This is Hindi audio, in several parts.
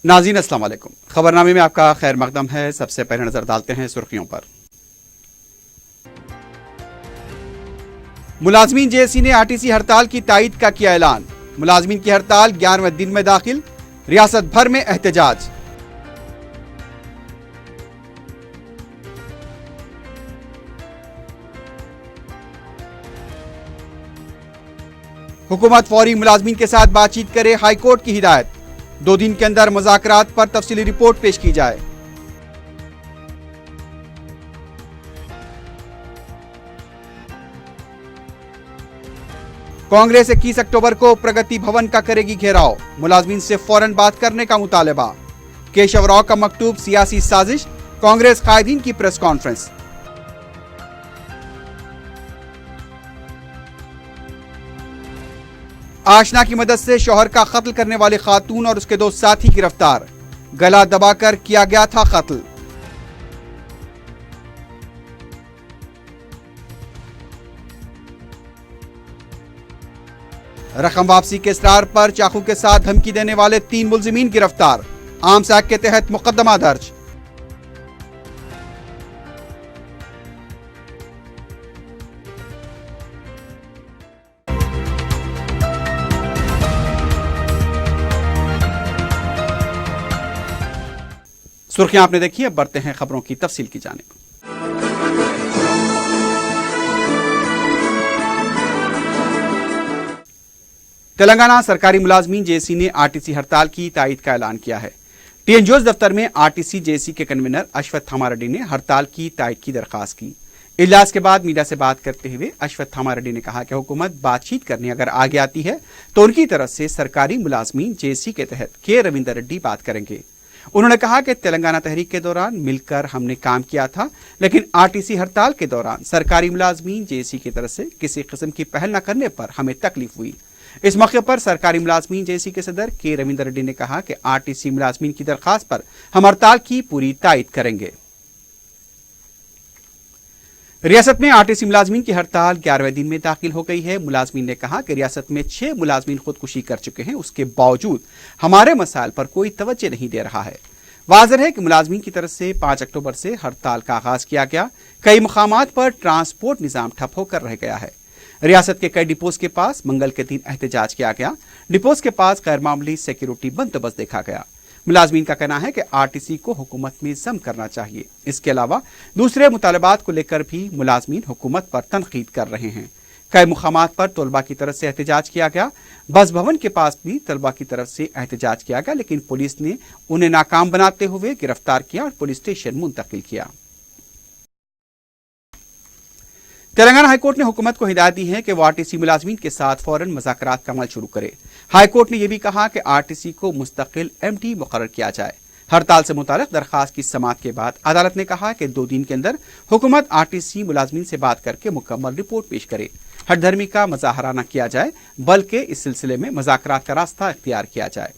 नाज़रीन अस्सलाम वालेकुम। खबरनामे में आपका खैर मकदम है। सबसे पहले नजर डालते हैं सुर्खियों पर। मुलाजमीन जेएसी ने आरटीसी हड़ताल की तायीद का किया ऐलान। मुलाजमीन की हड़ताल 11वें दिन में दाखिल, रियासत भर में एहतजाज। हुकूमत फौरी मुलाजमीन के साथ बातचीत करे, हाईकोर्ट की हिदायत। 2 दिन के अंदर मुज़ाकरात पर तफसीली रिपोर्ट पेश की जाए। कांग्रेस 21 अक्टूबर को प्रगति भवन का करेगी घेराव, मुलाजमीन से फौरन बात करने का मुतालबा। केशव राव का मकतूब सियासी साजिश, कांग्रेस कायदीन की प्रेस कॉन्फ्रेंस। आशना की मदद से शौहर का कत्ल करने वाले खातून और उसके 2 साथी गिरफ्तार, गला दबाकर किया गया था कत्ल। रकम वापसी के इसरार पर चाकू के साथ धमकी देने वाले 3 मुलजिमीन गिरफ्तार, आर्म्स एक्ट के तहत मुकदमा दर्ज। सुर्खियां आपने देखी, अब बढ़ते हैं खबरों की तफसील की जानिब। तेलंगाना सरकारी मुलाजमीन जेएसी ने आरटीसी हड़ताल की तायीद का ऐलान किया है। टीएनजीओ दफ्तर में आरटीसी जेएसी के कन्वीनर अश्वत्थामा रेड्डी ने हड़ताल की तायीद की दरखास्त की। इजलास के बाद मीडिया से बात करते हुए अश्वत्थामा रेड्डी ने कहा कि हुकूमत बातचीत करने अगर आगे आती है तो उनकी तरफ से सरकारी मुलाजमीन जेएसी के तहत के रविंदर रेड्डी बात करेंगे। उन्होंने कहा कि तेलंगाना तहरीक के दौरान मिलकर हमने काम किया था, लेकिन आरटीसी हड़ताल के दौरान सरकारी मुलाजमीन जेएसी की तरफ से किसी किस्म की पहल न करने पर हमें तकलीफ हुई। इस मौके पर सरकारी मुलाजमीन जेएसी के सदर के रविंदर रेड्डी ने कहा कि आरटीसी मुलाजमीन की दरखास्त पर हम हड़ताल की पूरी तायीद करेंगे। रियासत में आरटीसी मुलाजमीन की हड़ताल 11वें दिन में दाखिल हो गई है। मुलाजमीन ने कहा कि रियासत में 6 मुलाजमीन खुदकुशी कर चुके हैं, उसके बावजूद हमारे मसाइल पर कोई तवज्जो नहीं दे रहा है। वाज़ेह है कि मुलाजमीन की तरफ से 5 अक्टूबर से हड़ताल का आगाज किया गया। कई मुकामात पर ट्रांसपोर्ट निजाम ठप होकर रह गया है। रियासत के कई डिपोज के पास मंगल के दिन एहतजाज किया गया। डिपोज के पास गैर मामूली सिक्योरिटी बंदोबस्त देखा गया। मुलाजमीन का कहना है कि आरटीसी को हुकूमत में जम करना चाहिए। इसके अलावा दूसरे मुतालबात को लेकर भी मुलाजमीन हुकूमत पर तनकीद कर रहे हैं। कई मुकामात पर तलबा की तरफ से एहतजाज किया गया। बस भवन के पास भी तलबा की तरफ से एहतजाज किया गया, लेकिन पुलिस ने उन्हें नाकाम बनाते हुए गिरफ्तार किया और पुलिस स्टेशन मुंतकिल किया। तेलंगाना हाईकोर्ट ने हुकूमत को हिदायत दी है कि वो आरटीसी मुलाजमीन के साथ फौरन मुज़ाकरात का अमल शुरू करे। हाईकोर्ट ने यह भी कहा कि आरटीसी को मुस्तकिल एमडी मुकर्रर किया जाए। हड़ताल से मुताल्लिक दरखास्त की समाअत के बाद अदालत ने कहा कि 2 दिन के अंदर हुकूमत आरटीसी मुलाजमीन से बात करके मुकम्मल रिपोर्ट पेश करे। हठधर्मी का मुजाहरा न किया जाए, बल्कि इस सिलसिले में मुज़ाकरात का रास्ता इख्तियार किया जाए।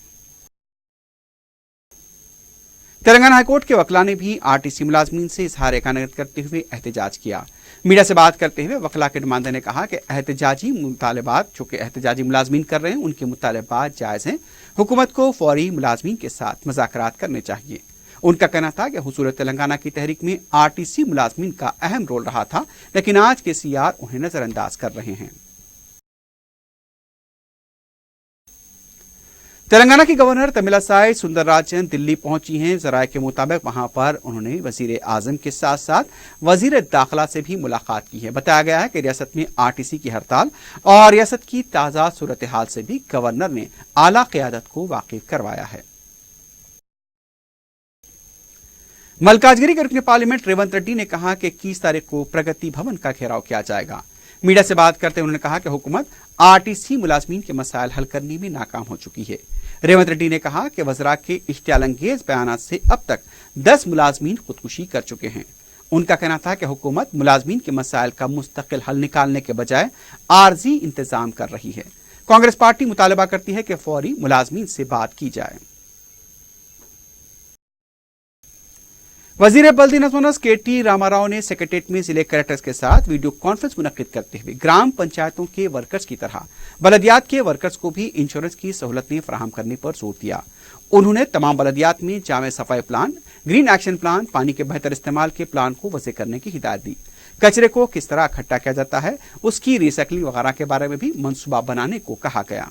तेलंगाना हाईकोर्ट के वकला ने भी आरटीसी मुलाजमीन से इजहार एकानत करते हुए एहतजाज किया। मीडिया से बात करते हुए वकला के नुमाइंदे ने कहा कि एहतजाजी मुतालबात जो कि एहतजाजी मुलाजमीन कर रहे हैं, उनके मुतालबात जायज़ हैं। हुकूमत को फौरी मुलाजमीन के साथ मुज़ाकरात करने चाहिए। उनका कहना था कि हुसूल तेलंगाना की तहरीक में आरटीसी मुलाजमीन का अहम रोल रहा था, लेकिन आज के सीआर उन्हें नजरअंदाज कर रहे हैं। तेलंगाना की गवर्नर तमिलिसाई सुंदरराजन दिल्ली पहुंची हैं। जराये के मुताबिक वहां पर उन्होंने वजीर आजम के साथ साथ वजीर दाखिला से भी मुलाकात की है। बताया गया है कि रियासत में आरटीसी की हड़ताल और रियासत की ताज़ा सूरत हाल से भी गवर्नर ने आला क़यादत को वाकिफ करवाया है। मल्काजगिरी के रुकन पार्लियामेंट रेवंत रेड्डी ने कहा कि 21 तारीख को प्रगति भवन का घेराव किया जाएगा। मीडिया से बात करते हुए उन्होंने कहा कि हुकूमत आरटीसी मुलाजमीन के मसाइल हल करने में नाकाम हो चुकी है। रेवंत रेड्डी ने कहा कि वज़रा के इश्तियालंगेज बयानात से अब तक 10 मुलाजमीन खुदकुशी कर चुके हैं। उनका कहना था कि हुकूमत मुलाजमीन के मसाइल का मुस्तकिल हल निकालने के बजाय आर्जी इंतजाम कर रही है। कांग्रेस पार्टी मुतालबा करती है कि फौरी मुलाजमीन से बात की जाए। वजीर बल्दी नजमनस KT रामाराव ने सेक्रेटरीट में जिले कलेक्टर्स के साथ वीडियो कॉन्फ्रेंस मुनक्किद करते हुए ग्राम पंचायतों के वर्कर्स की तरह बलदियात के वर्कर्स को भी इंश्योरेंस की सहूलतें फराहम करने पर जोर दिया। उन्होंने तमाम बलदियात में जामे सफाई प्लान, ग्रीन एक्शन प्लान, पानी के बेहतर इस्तेमाल के प्लान को वज़े करने की हिदायत दी। कचरे को किस तरह इकट्ठा किया जाता है, उसकी रिसाइकलिंग वगैरह के बारे में भी मंसूबा बनाने को कहा गया।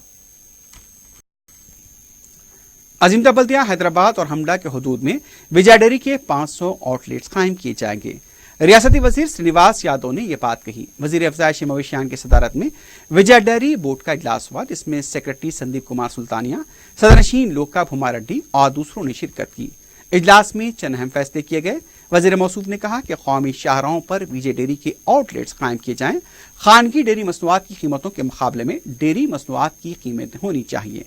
अजीमता बल्दिया हैदराबाद और हमडा के हदूद में विजय डेयरी के 500 आउटलेट्स कायम किए जाएंगे। रियासती वजीर श्रीनिवास यादव ने यह बात कही। वजीर अफजाइश मवेशियान की सदारत में विजय डेयरी बोर्ड का इजलास हुआ, जिसमें सेक्रेटरी संदीप कुमार सुल्तानिया, सदरनशीन लोका भुमा रेड्डी और दूसरों ने शिरकत की। इजलास में चंद अहम फैसले किए गए। वजीर मौसूफ ने कहा कि कौमी शाहराहों पर विजय डेयरी के आउटलेट्स कायम किए जाएं। खानगी डेयरी मसनूआत की कीमतों के मुकाबले में डेयरी मसनूआत की कीमत होनी चाहिए।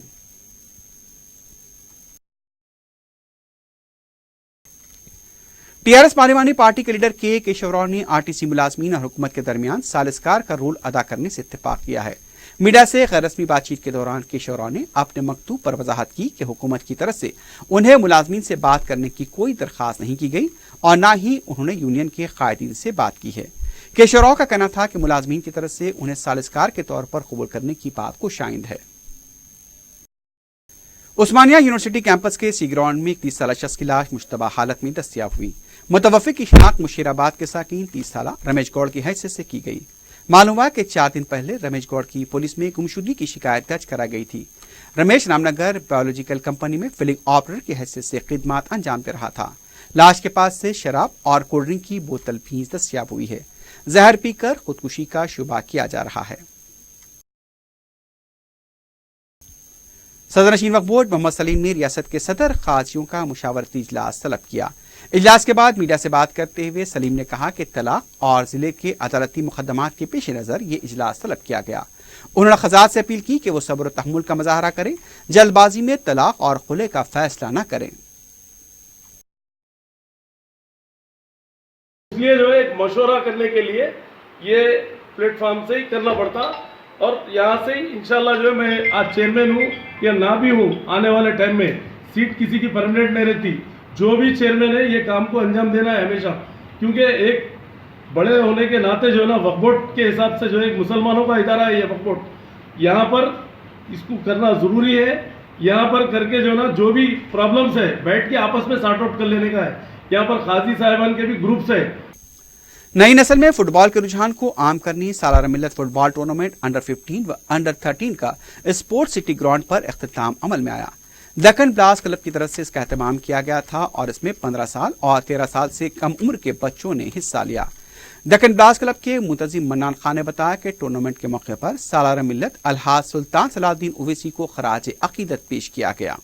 टीआरएस पार्लिमानी पार्टी के लीडर के केशवराव ने आरटीसी मुलाजमीन और हुकूमत के दरमियान सालिसकार का रोल अदा करने से इत्तेफाक किया है। मीडिया से गैर रस्मी बातचीत के दौरान केशवराव ने अपने मकतूब पर वजाहत की कि हुकूमत की तरफ से उन्हें मुलाजमीन से बात करने की कोई दरख्वास्त नहीं की गई और न ही उन्होंने यूनियन के कायदीन से बात की है। केशवराव का कहना था कि मुलाजमीन की तरफ से उन्हें सालिसकार के तौर पर कबूल करने की बात को शायद है। उस्मानिया यूनिवर्सिटी कैंपस के सी ग्राउंड में 30 साल शख्स की लाश मुश्तबा हालत में दस्तयाब हुई। मुतवफ़्फ़ी की शिनाख्त मुशीराबाद के साकिन 30 साल रमेश गौड़ की हैसियत से की गई। मालूम हुआ कि 4 दिन पहले रमेश गौड़ की पुलिस में गुमशुदगी की शिकायत दर्ज करा गई थी। रमेश रामनगर बायोलॉजिकल कंपनी में फिलिंग ऑपरेटर की हैसियत से खिदमत अंजाम दे रहा था। लाश के पास से शराब और कोल्ड ड्रिंक की बोतल भी दस्तयाब हुई है। जहर पीकर खुदकुशी का शुबा किया जा रहा है। सदर नशीन वक्फ बोर्ड मोहम्मद सलीम ने रियासत के सदर काजियों का मुशावरती इजलास तलब किया। इजलास के बाद मीडिया से बात करते हुए सलीम ने कहा कि तलाक और जिले के अदालती मुकदमात के पेश नज़र ये इजलास तलब किया गया। उन्होंने खजात से अपील की कि वो सब्र और तहम्मुल का मुजाहरा करें, जल्दबाजी में तलाक और खुले का फैसला न करें। इसलिए जो है एक मशवरा करने के लिए ये प्लेटफॉर्म से ही करना पड़ता और यहाँ से ही इंशाल्लाह जो है मैं आज चेयरमैन हूँ या ना भी हूँ, आने वाले टाइम में सीट किसी की परमानेंट नहीं रहती। जो भी चेयरमैन है ये काम को अंजाम देना है हमेशा, क्योंकि एक बड़े होने के नाते जो है ना वक्फ बोर्ड के हिसाब से जो है मुसलमानों का इदारा है ये वक्फ बोर्ड, यहाँ पर इसको करना ज़रूरी है। यहाँ पर करके जो है ना जो भी प्रॉब्लम्स है बैठ के आपस में सॉर्ट आउट कर लेने का है। यहाँ पर काजी साहिबान के भी ग्रुप्स है। नई नस्ल में फुटबॉल के रुझान को आम करने सालाना मिल्लत फुटबॉल टूर्नामेंट अंडर 15 व अंडर 13 का स्पोर्ट्स सिटी ग्राउंड पर इख्तिताम अमल में आया। दक्कन ब्लास्ट क्लब की तरफ से इसका एहतमाम किया गया था और इसमें 15 साल और 13 साल से कम उम्र के बच्चों ने हिस्सा लिया। दक्कन ब्लास्ट क्लब के मुंतजिम मन्नान खान ने बताया कि टूर्नामेंट के मौके पर सालाना मिल्लत अलहाज सुल्तान सलाहुद्दीन ओवैसी को खराज अकीदत पेश किया गया।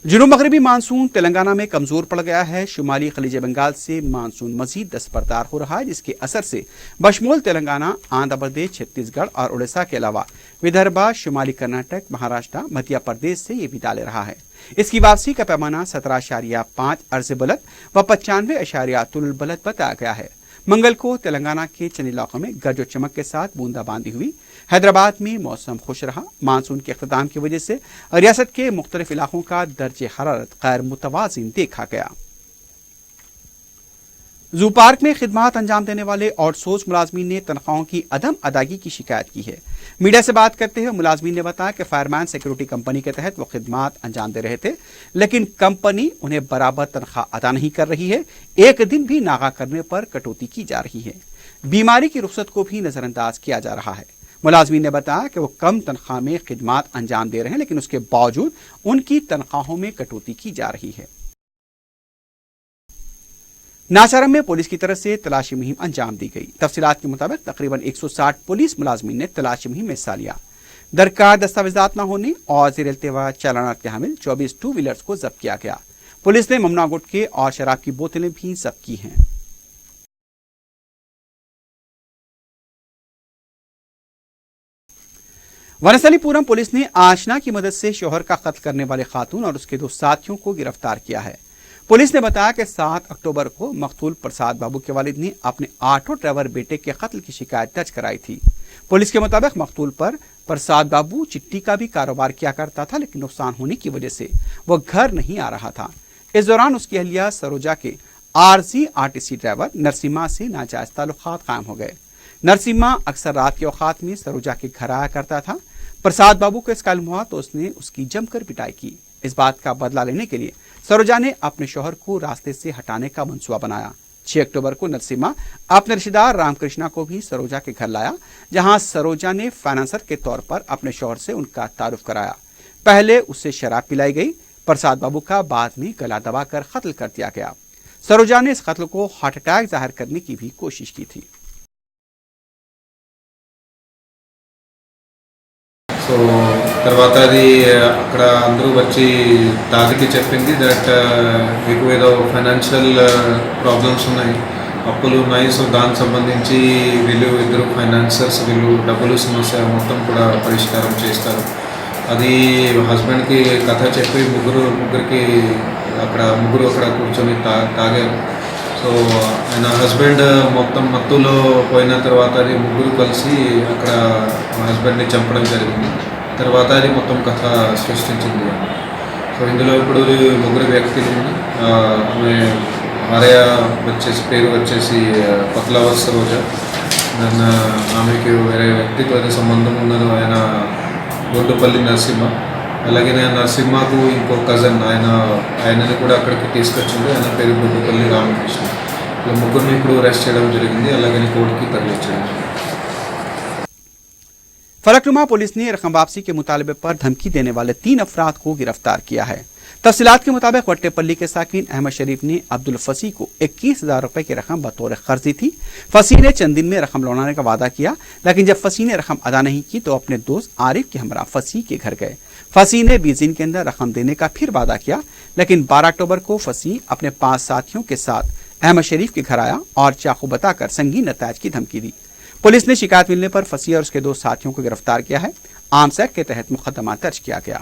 जुनूब मगरबी मानसून तेलंगाना में कमजोर पड़ गया है। शुमाली खलीज बंगाल से मानसून मजीद दस्तबरदार हो रहा है, जिसके असर से बशमूल तेलंगाना, आंध्र प्रदेश, छत्तीसगढ़ और उड़ीसा के अलावा विदर्भा, शुमाली कर्नाटक, महाराष्ट्र, मध्य प्रदेश से ये विदा ले रहा है। इसकी वापसी का पैमाना 17.5 अर्ज बुलंद व 95.3 बुलंद बताया गया है। मंगल को तेलंगाना के चंद इलाकों में गरज चमक के साथ बूंदाबांदी हुई। हैदराबाद में मौसम खुश रहा। मानसून के इख्तिताम की वजह से रियासत के मुख्तलिफ इलाकों का दर्जे हरारत गैर मुतवाज़िन देखा गया। जू पार्क में खिदमत अंजाम देने वाले आउटसोर्स मुलाजमीन ने तनख्वाहों की अदम अदायगी की शिकायत की है। मीडिया से बात करते हुए मुलाजमीन ने बताया कि फायरमैन सिक्योरिटी कंपनी के तहत वो खिदमत अंजाम दे रहे थे, लेकिन कंपनी उन्हें बराबर तनख्वाह अदा नहीं कर रही है। एक दिन भी नागा करने पर कटौती की जा रही है। बीमारी की रुख्सत को भी नजरअंदाज किया जा रहा है। मुलाजमीन ने बताया कि वो कम तनख्वाह में खिदमत अंजाम दे रहे हैं, लेकिन उसके बावजूद उनकी तनख्वाहों में कटौती की जा रही है। नाचारम में पुलिस की तरफ से तलाशी मुहिम अंजाम दी गई। तफसीलात के मुताबिक तकरीबन 160 पुलिस मुलाजमीन ने तलाशी मुहिम में हिस्सा लिया। दरकार दस्तावेजात न होने और ज़ेर इल्तिवा चालानात के हामिल 24 टू व्हीलर्स को जब्त किया गया। पुलिस ने ममनुआ गुटखे और शराब की बोतलें भी जब्त की हैं। वनस्थलीपुरम पुलिस ने आशना की मदद से शौहर का कत्ल करने वाले खातून और उसके 2 साथियों को गिरफ्तार किया है। पुलिस ने बताया कि 7 अक्टूबर को मकतूल प्रसाद बाबू के वालिद ने अपने ऑटो ड्राइवर बेटे के कत्ल की शिकायत दर्ज कराई थी। पुलिस के मुताबिक मकतूल पर प्रसाद बाबू चिट्टी का भी कारोबार किया करता था, लेकिन नुकसान होने की वजह से वह घर नहीं आ रहा था। इस दौरान उसकी अहलिया सरोजा के आरजी आरटीसी ड्राइवर नरसिम्हा से नाजायज ताल्लुकात कायम हो गए। नरसिम्हा अक्सर रात के औकात में सरोजा के घर आया करता था। प्रसाद बाबू को इसका इल्म हुआ तो उसने उसकी जमकर पिटाई की। इस बात का बदला लेने के लिए सरोजा ने अपने शौहर को रास्ते से हटाने का मंसूबा बनाया। 6 अक्टूबर को नरसिम्हा अपने रिश्तेदार रामकृष्णा को भी सरोजा के घर लाया, जहां सरोजा ने फाइनेंसर के तौर पर अपने शौहर से उनका तारुफ कराया। पहले उसे शराब पिलाई गई। प्रसाद बाबू का बाद में गला दबाकर कत्ल कर दिया गया। सरोजा ने इस कत्ल को हार्ट अटैक जाहिर करने की भी कोशिश की थी। సో తర్వాత అది అక్కడ అందరూ వచ్చి తాగికి చెప్పింది దట్ మీకు ఏదో ఫైనాన్షియల్ ప్రాబ్లమ్స్ ఉన్నాయి, అప్పులు ఉన్నాయి, సో దానికి సంబంధించి వీళ్ళు ఇద్దరు ఫైనాన్సర్స్ వీళ్ళు డబ్బులు సమస్య మొత్తం కూడా పరిష్కారం చేస్తారు. అది హస్బెండ్కి కథ చెప్పి ముగ్గురికి ముగ్గురు అక్కడ కూర్చొని తాగారు. సో ఆయన హస్బెండ్ మొత్తం మత్తులో పోయిన తర్వాత అది ముగ్గురు కలిసి అక్కడ హస్బెండ్ని చంపడం జరిగింది. తర్వాత అది మొత్తం కథ సృష్టించింది. సో ఇందులో ఇప్పుడు ముగ్గురు వ్యక్తులు, ఆమె భార్య పేరు వచ్చేసి పత్లావత్ సరోజా, దాన్ని ఆమెకి వేరే వ్యక్తితో ఏదో సంబంధం ఉన్నదో ఆయన గొడ్డుపల్లి నరసింహ. అలాగే నరసింహకు ఇంకో కజన్ ఆయనని కూడా అక్కడికి తీసుకొచ్చింది, ఆయన పేరు గొడ్డుపల్లి రామకృష్ణ. ఇలా ముగ్గురిని ఇప్పుడు అరెస్ట్ చేయడం జరిగింది, అలాగే కోర్టుకి తరలించడం. फलकनुमा पुलिस ने रकम वापसी के मुतालबे पर धमकी देने वाले 3 अफराद को गिरफ्तार किया है। तफसीलात के मुताबिक वट्टेपल्ली के साकिन अहमद शरीफ ने अब्दुल फसी को 21,000 रुपए की रकम बतौर कर्ज दी थी। फसी ने चंद दिन में रकम लौटाने का वादा किया, लेकिन जब फसी ने रकम अदा नहीं की तो अपने दोस्त आरिफ के हमरा फसी के घर गए। फसी ने 20 दिन के अंदर रकम देने का फिर वादा किया, लेकिन 12 अक्टूबर को फसी अपने 5 साथियों के साथ अहमद शरीफ के घर आया और चाकू बताकर संगीन नताज की धमकी दी। पुलिस ने शिकायत मिलने पर फसी और उसके 2 साथियों को गिरफ्तार किया है। आर्म्स एक्ट के तहत मुकदमा दर्ज किया गया।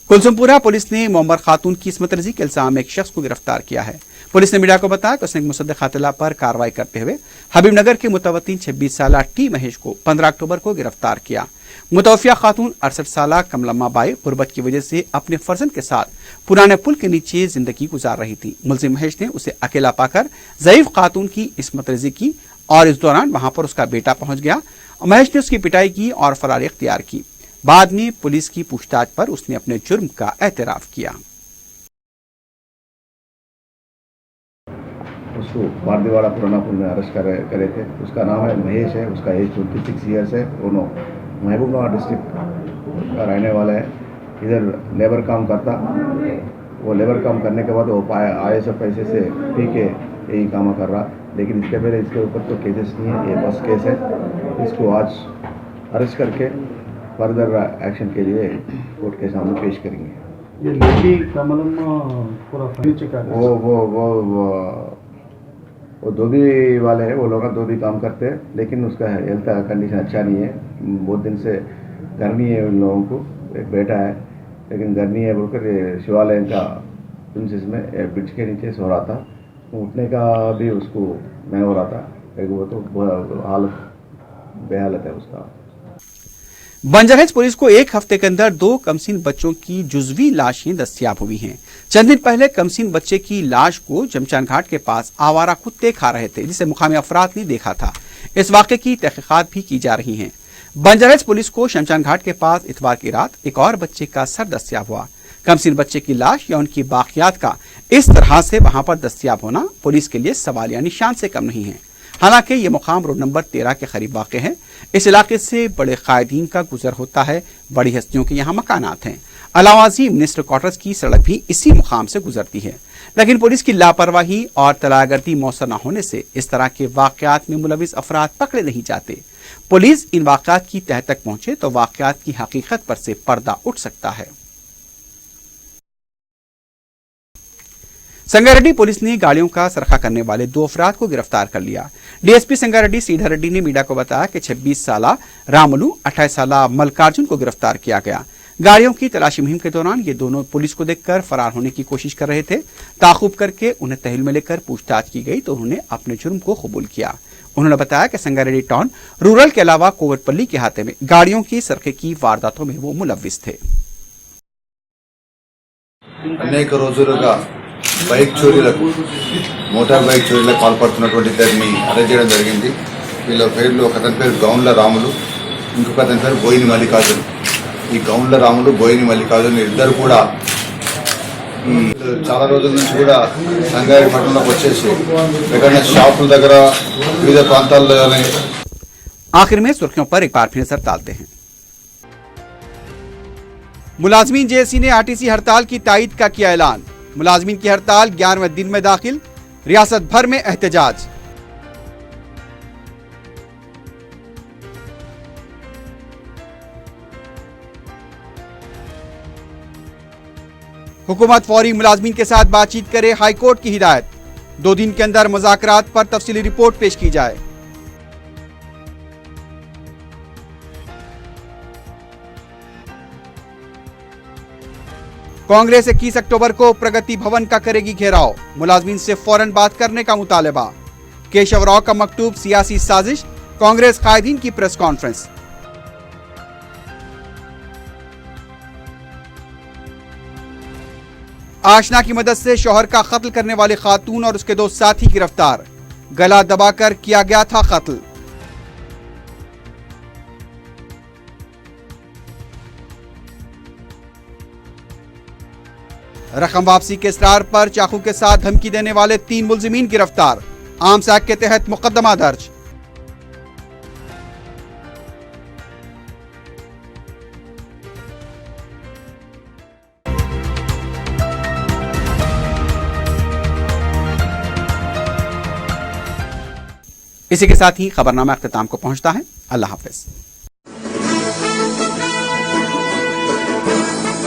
कुलसुमपुरा पुलिस ने मोहम्मद खातून की इस्मत रजी के इल्जाम में एक शख्स को गिरफ्तार किया है। पुलिस ने मीडिया को बताया कि उसने मुसद्दक़ कातिला पर कार्रवाई करते हुए हबीबनगर के मुतवत्तिन 26 साला टी महेश को 15 अक्टूबर को गिरफ्तार किया। मुतवफ़िया खातून 68 साला कमलम्मा बाई गुर्बत की वजह से अपने फर्जंद के साथ पुराने पुल के नीचे जिंदगी गुजार रही थी। मुलजिम महेश ने उसे अकेला पाकर ज़ईफ खातून की इस्मत रजी की और इस दौरान वहां पर उसका बेटा पहुंच गया। महेश ने उसकी पिटाई की और फरारी इख्तियार की। बाद में पुलिस की पूछताछ पर उसने अपने जुर्म का एतराफ किया। उसको बारदीवाड़ा पुराना पुल में अरेस्ट करे थे। उसका नाम है महेश है, उसका एज 26 ईयर्स है। दोनों महबूबनगर डिस्ट्रिक्ट का रहने वाला है। इधर लेबर काम करता, वो लेबर काम करने के बाद वो आए सब पैसे से पी के यही काम कर रहा, लेकिन इसके पहले इसके ऊपर तो केसेस नहीं है, ये फर्स्ट केस है। इसको आज अरेस्ट करके फर्दर एक्शन के लिए कोर्ट के सामने पेश करेंगे। ये लेडी कमलम्मा पूरा फर्नीचर का वो धोबी वाले हैं, वो लोग धोबी काम करते हैं, लेकिन उसका हेल्थ का कंडीशन अच्छा नहीं है। बहुत दिन से घर नहीं है उन लोगों को। एक बेटा है लेकिन घर नहीं है बोलकर शिवालय का प्रिंसेस में ब्रिज के नीचे सो रहा था। उठने का भी उसको नहीं हो रहा था, वो तो हालत बेहालत है उसका। बंजरहेज पुलिस को 1 हफ्ते के अंदर 2 कमसीन बच्चों की जुजवी लाशें दस्तयाब हुई हैं। चंद दिन पहले कमसीन बच्चे की लाश को जमचान घाट के पास आवारा कुत्ते खा रहे थे, जिसे मुकामी अफराद ने देखा था। इस वाक़े की तहकीकात भी की जा रही हैं। बंजरहेज पुलिस को शमशान घाट के पास इतवार की रात एक और बच्चे का सर दस्तयाब हुआ। कमसीन बच्चे की लाश या उनकी बाकियात का इस तरह से वहां पर दस्तयाब होना पुलिस के लिए सवालिया निशान से कम नहीं है। हालांकि ये मुकाम रोड नंबर 13 के करीब वाक़ है। इस इलाके से बड़े कायदीन का गुजर होता है, बड़ी हस्तियों के यहाँ मकानात हैं। अलावाजी मिनिस्टर क्वार्टर्स की सड़क भी इसी मुकाम से गुजरती है, लेकिन पुलिस की लापरवाही और तलागर्दी मौसर न होने से इस तरह के वाक़यात में मुलविस अफराद पकड़े नहीं जाते। पुलिस इन वाक़यात की तह तक पहुंचे तो वाक़यात की हकीकत पर से पर्दा उठ सकता है। संगारेड्डी पुलिस ने गाड़ियों का सरखा करने वाले 2 अफराद को गिरफ्तार कर लिया। डीएसपी संगारेड्डी श्रीधर रेड्डी ने मीडिया को बताया कि 26 साला रामुलू 28 साला मल्लिकार्जुन को गिरफ्तार किया गया। गाड़ियों की तलाशी मुहिम के दौरान ये दोनों पुलिस को देखकर फरार होने की कोशिश कर रहे थे। ताकुब करके उन्हें तहवील में लेकर पूछताछ की गई तो उन्होंने अपने जुर्म को कबूल किया। उन्होंने बताया कि संगारेड्डी टाउन रूरल के अलावा कोवटपल्ली के हाथे में गाड़ियों की सरखे की वारदातों में वो मुलव्विस थे। అనేక రోజులుగా బైక్ చోరీలకు మోటార్ బైక్ చోరీలకు పాల్పడుతున్నటువంటి ఇద్దరిని అరెస్ట్ చేయడం జరిగింది. వీళ్ళ పేర్లు ఒక అతని పేరు గౌండ్ల రాములు, ఇంకొక అతని పేరు బోయిని మల్లికార్జున్. ఈ గౌండ్ల రాములు బోయిని మల్లికార్జున్ ఇద్దరు కూడా చాలా రోజుల నుంచి కూడా సంగారెడ్డి పట్టణంలోకి వచ్చేసి ఎక్కడైనా షాపుల దగ్గర వివిధ ప్రాంతాల్లోనే। आखिर में सुर्खियों पर एक बार फिर नजर डालते हैं। मुलाजमीन जेएसी ने आरटीसी हड़ताल की तायद का किया ऐलान। मुलाजमीन की हड़ताल 11वें दिन में दाखिल, रियासत भर में एहतजाज। हुकूमत फौरी मुलाजमीन के साथ बातचीत करे, हाईकोर्ट की हिदायत। 2 दिन के अंदर मुज़ाकरात पर तफसीली रिपोर्ट पेश की जाए। कांग्रेस 21 अक्टूबर को प्रगति भवन का करेगी घेराव, मुलाजमीन से फौरन बात करने का मुतालबा। केशव राव का मकतूब, सियासी साजिश, कांग्रेस कायदीन की प्रेस कॉन्फ्रेंस। आशना की मदद से शौहर का कत्ल करने वाले खातून और उसके 2 साथी गिरफ्तार, गला दबाकर किया गया था कत्ल। रकम वापसी के इसरार पर चाकू के साथ धमकी देने वाले 3 मुलजिमीन गिरफ्तार, आर्म्स एक्ट के तहत मुकदमा दर्ज। इसी के साथ ही खबरनामा अख्ताम को पहुंचता है। अल्लाह हाफिज।